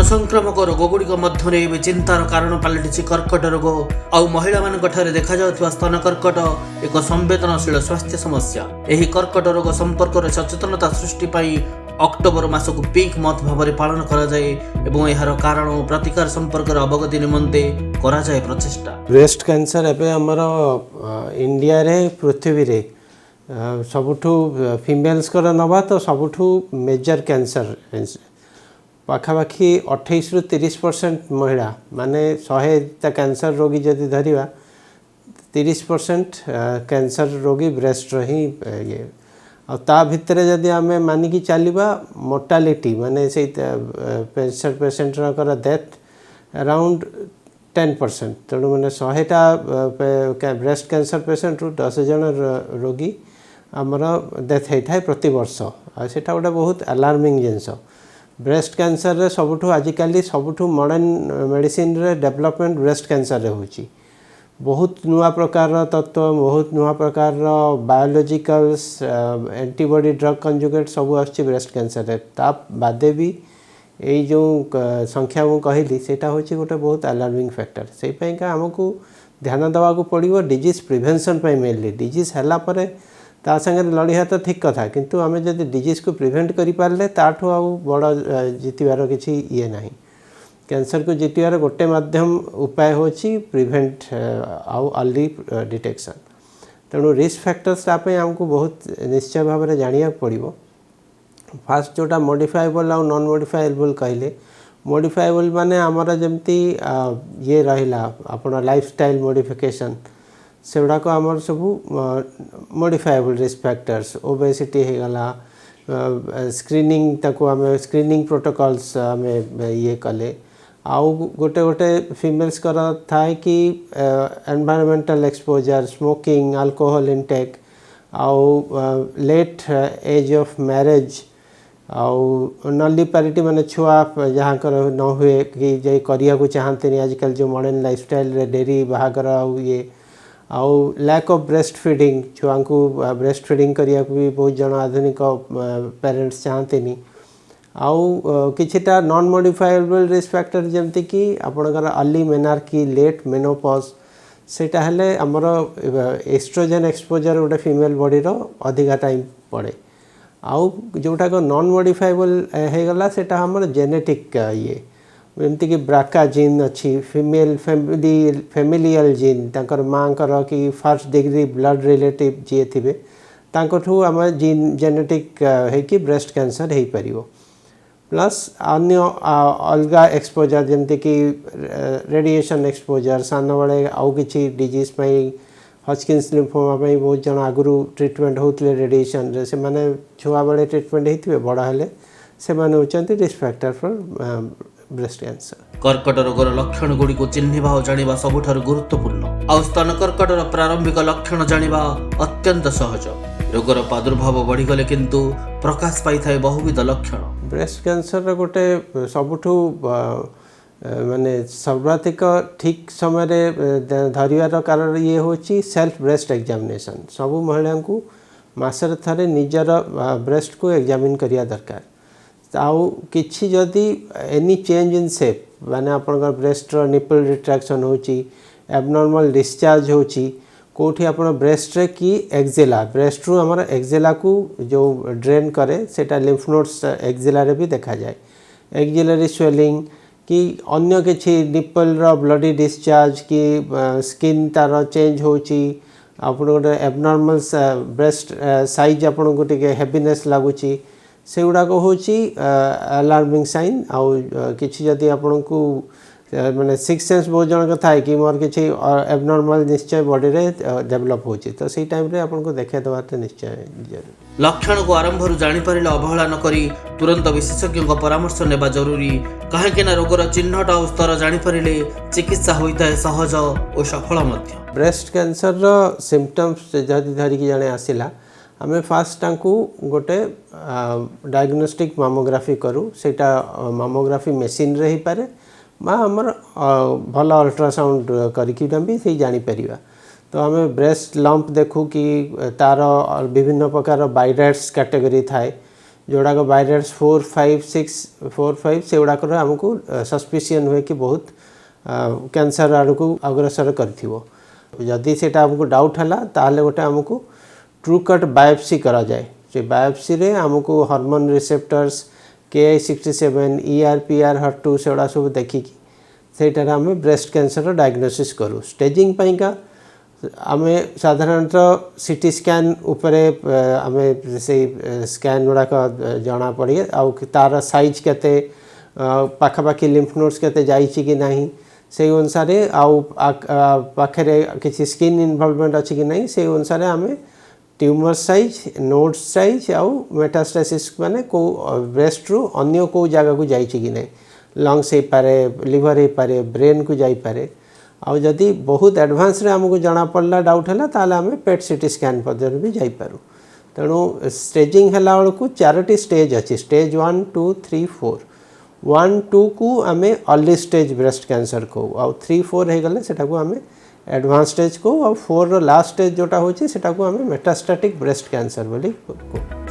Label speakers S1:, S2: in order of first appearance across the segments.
S1: संक्रामक रोगगुड़िक मध्य चिंतार कारण पलटि कर्कट रोग आउ महिला देखा स्तन कर्कट एक संवेदनशील स्वास्थ्य समस्या। यह कर्कट रोग संपर्क में सचेतनता सृष्टि अक्टोबर मास को पिंक मंथ भाव पालन कराए और यार कारण और प्रतिकार संपर्क अवगति निमंते कराए प्रचेषा।
S2: ब्रेस्ट कैंसर एवं आमर इंडिया रे पृथ्वी रे सबुठू फीमेल्स को नवा तो सबुठू मेजर कैंसर पाखापाखि 28 रु 30% महिला माने 100 कैंसर रोगी जदि धरिवा 30% कैंसर रोगी ब्रेस्ट ही ये आ ता भितर जदि आमे मानिकी चलिबा मोर्टालिटी माने से 65% रकर डेथ अराउंड 10%। तेणु मैंने 100टा ब्रेस्ट कैंसर पेसेंट रु 10 जन रोगी आमर डेथ होता है प्रति वर्ष आ सेटा गोटे बहुत अलार्मिंग जिनस। ब्रेस्ट कैंसर रे सबुठू आजिकली सबुठू मॉडर्न मेडिसिन रे डेवलपमेंट ब्रेस्ट कैंसर रे होची बहुत नुआ प्रकार तत्व बहुत नुआ प्रकार बायोलॉजिकल्स एंटीबॉडी ड्रग कंजुगेट सब आछि ब्रेस्ट कैंसर रे ता बादे भी यही जो संख्या मु कहली सेटा होची गोटे बहुत अलार्मिंग फैक्टर से पई का हमकू ध्यान देवा को पड़िबो डिजीज प्रिवेंशन पई मेनली डिजीज हला परे ता संगे लड़िया तो ठीक कथा किंतु आमे जदि डिजीज को प्रिवेंट करि पारले ताठो आ बड़ जितिबार किछि ये नाही। कैंसर को जितिबार गोटे माध्यम उपाय होची प्रिवेंट आउ अर्ली डिटेक्शन। तेणु रिस्क फैक्टर्स तापे हमको बहुत निश्चय भाव में जानिया पड़िबो। फास्ट जोटा मॉडिफाएबल आउ नॉन मॉडिफाएबल कहले मॉडिफाएबल माने हमारा जमती ये रहिला आपण लाइफस्टाइल मॉडिफिकेशन से गुड़ाक आमर सब मॉडिफाएबल रिस्क फैक्टर्स ओबेसिटी हो गला स्क्रीनिंग ताको आमे स्क्रीनिंग प्रोटोकॉल्स आमे ये कले आउ गोटे गोटे फीमेल्स कर थाए कि environmental exposure smoking alcohol intake आउ लेट एज ऑफ मैरिज आउ नलीपारिटी माने छुआ जहाँ कर न हुए कि जे करिया को चाहते नहीं आजकल जो मॉडर्न लाइफस्टाइल रे डेरी बाहागर आउ ये आउ लैक ऑफ ब्रेस्ट फीडिंग छुआ को ब्रेस्ट फीडिंग करिया को भी बहुत जन आधुनिक पेरेंट्स चाहते नहीं आउ किछिटा नॉन मॉडिफाएबल रिस्क फैक्टर जमती कि आपनकर अर्ली मेनार्की लेट मेनोपॉज सेटा हेले हमर एस्ट्रोजन एक्सपोजर गोटे फीमेल बॉडी रो अधिका टाइम पड़े आउ जोटा को नॉन मॉडिफाएबल हो गला सेटा हमर जेनेटिक ये एमती कि ब्राका जीन अच्छी फीमेल फैमिलियल जीन तांकर माँ कर कि फर्स्ट डिग्री ब्लड रिलेटिव जी थे तांकठू आम जीन जेनेटिक है कि ब्रेस्ट कैंसर हो पारिबो प्लस अन्य अलगा एक्सपोजर जमती कि रेडिएशन एक्सपोजर सान बेले आउ किछि डिजीज पई हॉजकिन्स लिम्फोमा पई बहुत जन आगुरु ट्रीटमेंट होतले रेडिएशन रे से माने छुआ बेले ट्रीटमेंट हेतिबे बड़ा हेले से माने होचंती risk factor for breast cancer.
S1: कर्कट रोगर लक्षण गुड़ी को चिन्हिबा और जानिबा सबुठारु गुरुत्वपूर्ण आ स्तन कर्कटर प्रारंभिक लक्षण जानिबा अत्यंत सहज। रोगर प्रादुर्भाव बढ़ी गले किंतु प्रकाश पाई थाए बहुविध लक्षण।
S2: ब्रेस्ट कैंसर गोटे सबुठू माने सर्वाधिक ठीक समय धरिवार कारण ये होची सेल्फ ब्रेस्ट एग्जामिनेशन। सबु महिला को मासरे थारे निजर ब्रेस्ट को एग्जामिन करिया दरकार आउ किछि जदि एनी चेंज इन शेप माने आपनकर ब्रेस्ट रो निपल रिट्रैक्शन होची एबनॉर्मल डिस्चार्ज होची कोठी आपण ब्रेस्ट रे की एक्जेला ब्रेस्ट रू हमर एक्जेला को जो ड्रेन करे सेटा लिम्फ नोड्स एक्जेला रे भी देखा जाए एक्जेलरी स्वेलिंग कि अन्य किछि निपल रो ब्लडी डिस्चार्ज की स्किन तार चेंज होची आपण गोटे एबनॉर्मल ब्रेस्ट साइज आपण गोटे हेवीनेस लागुची से गुड़ाक हूँ अलार्मिंग साइन आउ किसी जदि आपण को माने सिक्स सेंस बहुत जन का थाए कि मोर किसी एबनॉर्मल निश्चय बॉडी रे डेवलप होची तो सही टाइम रे आपण को देखा देवाते निश्चय जरूरी।
S1: लक्षण को आरंभ रु जानि परिले अवहेला न करी तुरंत विशेषज्ञ परामर्श नेबा जरूरी काहेकि ना रोगर चिन्हट और स्तर जानि परिले चिकित्सा होइता है सहज और सफल मध्य।
S2: ब्रेस्ट कैंसर रो सिम्पटम्स जदि धरि कि जाने आसिला आमे फास्ट टांकू गोटे डायग्नोस्टिक मामोग्राफी करूँ सेटा मामोग्राफी मेसीन रे ही पारे बा हमर भल अल्ट्रासाउंड करिकि भी से जानी परिबा तो आमे ब्रेस्ट लंप देखू कि तार विभिन्न प्रकार बाइराइट्स कैटेगरी थाए जोड़ाक वायरस 4, 5, 6, 4, 5 से गुड़ाक आमको सस्पिशियन हुए कि बहुत कैंसर आड़ को अग्रसर करदी से आमको डाउट है ताहले गोटे आमको ट्रू कट बायोप्सी करा जाए से बायोप्सी रे आमको hormone receptors Ki67 ERPR HER2 से गुड़ा सब देखिकी से आम ब्रेस्ट कैंसर डायग्नोसिस करूँ स्टेजिंग का आम साधारणतः सीटी स्कैन उपरे आम से स्कैन गुड़ाक जना पड़े आउ तार साइज केते पाखापाखि लिम्फ नोड्स केते जाइछि कि नहीं से अनुसार आउ पाखे किसी स्किन इनवॉल्वमेंट अच्छी कि नहीं से अनुसार आम ट्यूमर साइज नोड साइज आउ मेटास्टासिस माने को ब्रेस्ट रु अन्य को जगह को जाइछि कि नहीं लंग्स हो पारे लिवर हो पारे ब्रेन को जाई पारे आउ जदि बहुत एडवांस रे हमको जना पड़ला डाउट है ताले आम पेट सीटी स्कैन पर्यटन भी जाईपारू तेणु स्टेजिंग है बेलू 4टी स्टेज अच्छी स्टेज 1, 2, 3, 4 1, 2 को आम अर्ली स्टेज ब्रेस्ट कैंसर को आउ 3, 4 हो गले सेटा को आम एडवांस स्टेज को और 4 रो लास्ट स्टेज जोटा होची सेटा को हमें मेटास्टैटिक ब्रेस्ट कैंसर बोली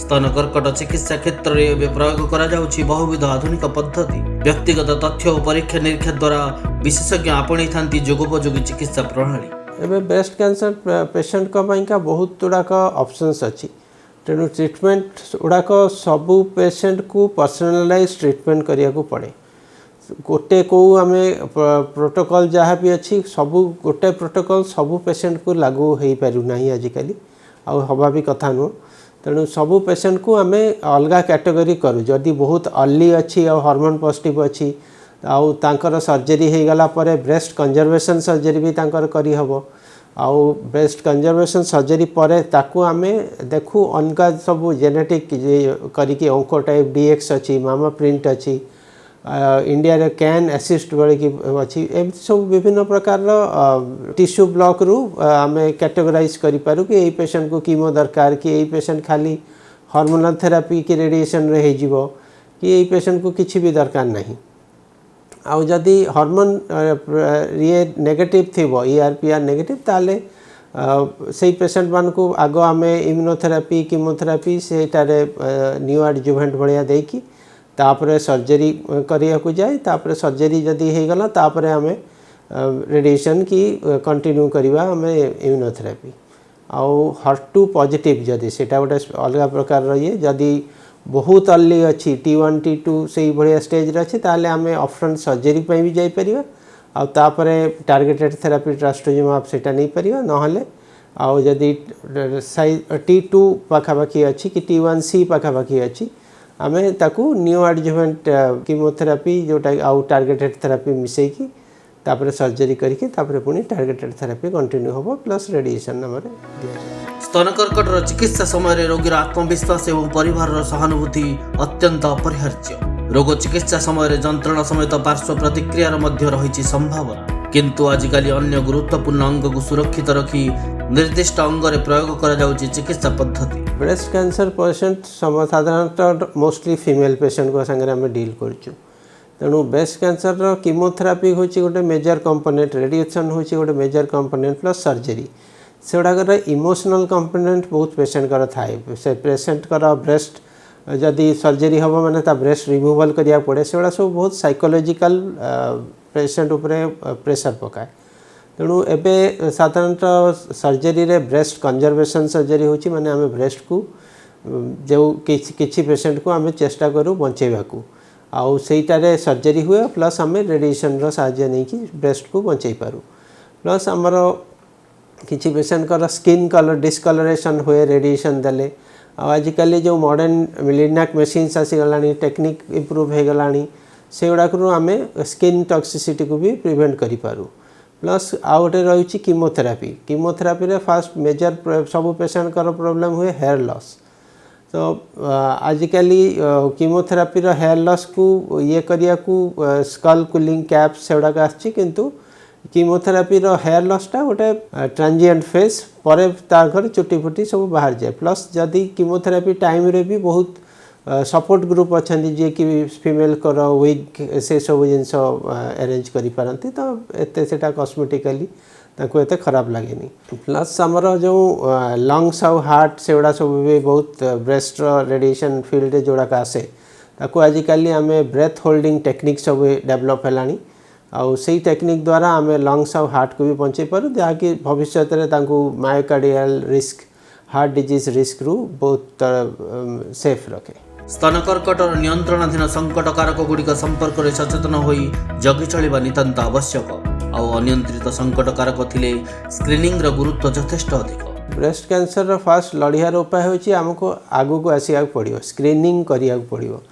S1: स्तन कर्कट चिकित्सा क्षेत्र में प्रयोग करा जाउछि बहुविध आधुनिक पद्धति व्यक्तिगत तथ्य और परीक्षा निरीक्षा द्वारा विशेषज्ञ आपणी थांती जोगोपयोगी चिकित्सा प्रणाली
S2: एबे ब्रेस्ट कैंसर पेशेंट का पाइका बहुत गुड़ाक ऑप्शंस अच्छी तेणु ट्रीटमेंट गुड़ाक सबू पेशेंट को पर्सनलाइज ट्रीटमेंट करिया को पड़े गोटे को आम प्रोटोकॉल जहाँ भी अच्छी सबू गोटे प्रोटोकॉल सबू पेशेंट को लागू हो पारू ना आजिकल आउ हवा भी कथा नुह तेणु सबू पेशेंट को आम अलग कैटेगरी करूँ जदि बहुत अर्ली अच्छी और हार्मोन पॉजिटिव अच्छी आउ तांकर सर्जरी हो गला परे ब्रेस्ट कंजर्वेशन सर्जरी भी तांकर करी हबो आउ ब्रेस्ट कंजर्वेशन सर्जरी परे ताकू आम देखू अनका सब जेनेटिक करिकी अंको टाइप DX अच्छी मामा प्रिंट अच्छी इंडिया रे कैन असिस्ट बड़ी की अच्छी एमती सब विभिन्न प्रकार टिश्यू ब्लॉक रु आम कैटेगराइज करि पारू कि पेशेंट को कीमो दरकार कि यही पेशेंट खाली हार्मोनल थेरापी कि रेडिएशन रे हो जिवो कि यही पेशेंट को किछि भी दरकार नहीं आउ जदि हार्मोन ये नेगेटिव थिबो ERPR नेगेटिव ताले से पेशेंट मान को आगो आम इम्यूनोथेरापी कीमोथेरापी से न्यू एडजुवेंट भाया देकी तापरे सर्जरी करिया को जाए तापरे सर्जरी जदि हो गला तापरे आम रेडिएशन की कंटिन्यू करिवा आम इम्यूनोथेरापी आउ HER2 पॉजिटिव जदि सेटा गोटे अलग प्रकार रही जदि बहुत अर्ली अच्छी T1, T2 से भाया स्टेज अच्छी ताले आम अपफ्रंट सर्जरी भी जापर आउ तापरे टार्गेटेड थेरापी ट्रास्टोजिमाब सेटा नहीं परिवा नहले आउ जदि T2 पाखापाखि अच्छी कि T1C पाखापाखि अच्छी आम ताकू न्यू एडजुवेंट कीमोथेरापी जोटा आउ टार्गेटेड थेरापी मिसेकी तापरे सर्जरी करके तापरे पुणी टार्गेटेड थेरापी कंटिन्यू होबो प्लस रेडिएशन नंबर
S1: स्तन कर्कटर चिकित्सा समय रोगीर आत्मविश्वास एवं परिवार सहानुभूति अत्यंत अपरिहार्य रोग चिकित्सा समय जंत्रणा समेत पार्श्व प्रतिक्रियार मध्य रही संभावना किंतु आजिकाली अन्य गुरुत्वपूर्ण अंग को सुरक्षित रखी निर्दिष्ट अंगरे प्रयोग करा जाउछि चिकित्सा पद्धति
S2: ब्रेस्ट कैंसर पेशेंट साधारणतः मोस्टली फीमेल पेशेंट को संगे आम डील करछु तेणु ब्रेस्ट कैंसर रो कीमोथेरापी होछि गोटे मेजर कंपोनेंट रेडिएशन होछि गोटे मेजर कंपोनेंट प्लस सर्जरी से गुड़ाकर इमोशनल कंपोनेंट बहुत पेशेंट कर थाए से पेशेंट कर ब्रेस्ट जदि सर्जरी हम माने ता ब्रेस्ट रिमूवल करिया पड़े से सब बहुत साइकोलॉजिकल पेशेंट उपरे प्रेशर पकाए तेणु एबे साधारणतः सर्जरी रे ब्रेस्ट कंजर्वेशन सर्जरी होछि माने आम ब्रेस्ट को जो किछि पेशेंट को आम चेष्टा करूँ बंचेवा को आउ सेटारे सर्जरी हुए प्लस आम रेडिएशन रो सहायता नहीं कि ब्रेस्ट को बंचई पारू प्लस आमर किछि पेशेंट कर स्किन कलर डिस्कलरेशन हुए रेडिएशन देले आजिकल जो मॉडर्न लिनाक मशीन्स आसीगलानी टेक्निक इम्प्रूव हो गलानी से गुड़ाक आम स्किन टॉक्सिसिटी को भी प्रिवेंट करि पारू प्लस आउ गोटे रही कीमोथेरापी रे फास्ट मेजर सब पेशेंट कर प्रॉब्लम हुए हेयर लॉस तो आजिकली कीमोथेरापी रो हेयर लॉस को ये करिया को स्कल कूलिंग कैप से गुड़ाक आछि किंतु कीमोथेरापी रो हेयर लॉसटा गोटे ट्रांजिएंट फेज पर तार चुटी फुटी सब बाहर जाए प्लस जदि कीमोथेरापी टाइम रे भी बहुत सपोर्ट ग्रुप अच्छा जी कि फीमेल कर विग से सब जिन अरेंज करी पारंती तो एते सेटा कॉस्मेटिकली ताको एते खराब लागेनी प्लस आमर जो लंग्स आउ हार्ट से गुड़ा सब भी बहुत ब्रेस्ट रेडिएशन फील्ड जोड़ाक आसे ताको आजिकल आम ब्रेथ होल्डिंग टेक्निक सब डेवलप है आउ से टेक्निक द्वारा आम लंग्स आउ हार्ट को भी बंचे पार जहाँकि भविष्य में myocardial risk heart disease risk रु बहुत सेफ रखे
S1: स्तन कर्कटर नियंत्रणाधीन संकटकारक गुड़िक संपर्क में सचेतन हो जगी चलवा नितांत आवश्यक आउ अनियंत्रित संकटकारक थिले स्क्रीनिंग रो गुरुत्व यथेष्ट अधिक
S2: ब्रेस्ट कैंसर रो फास्ट लड़ियार उपाय होची हमको आगु को आसिया पड़ियो स्क्रीनिंग करिया पड़ियो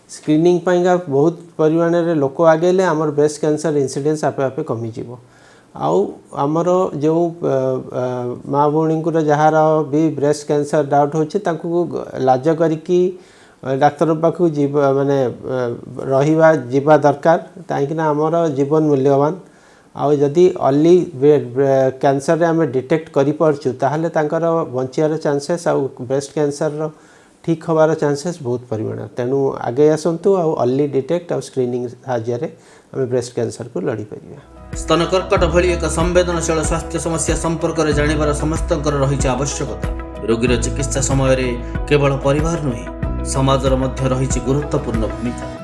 S2: स्क्रीनिंग पाइंगा बहुत परिमाण रे लोक आगेले हमर ब्रेस्ट कैंसर इंसिडेंस आपे आपे कमी जीवो आउ आमर जो माँ भौणी को जार भी ब्रेस्ट कैंसर डाउट होची तांको लाज करिकी डाक्तर पाखु जीवा माने रहिबा जीवा दरकार काहेकि आमर जीवन मूल्यवान आउ जदि अर्ली कैंसर आम डिटेक्ट करि परछु ताहले तांकर बंचियार चांसेस आउ ब्रेस्ट कैंसर ठीक होबार चांसेस बहुत परिमाण तेणु आगे आसतु आउ अर्ली डिटेक्ट आउ स्क्रीनिंग साहाय्य आम ब्रेस्ट कैंसर को लड़ी परिया
S1: स्तन कर्कट भली एक संवेदनशील स्वास्थ्य समस्या संपर्क में जानिबार समस्तंकर रही आवश्यकता रोगीर चिकित्सा समय केवल परिवार नुहे समाजर मध्य रही गुरुत्वपूर्ण भूमिका।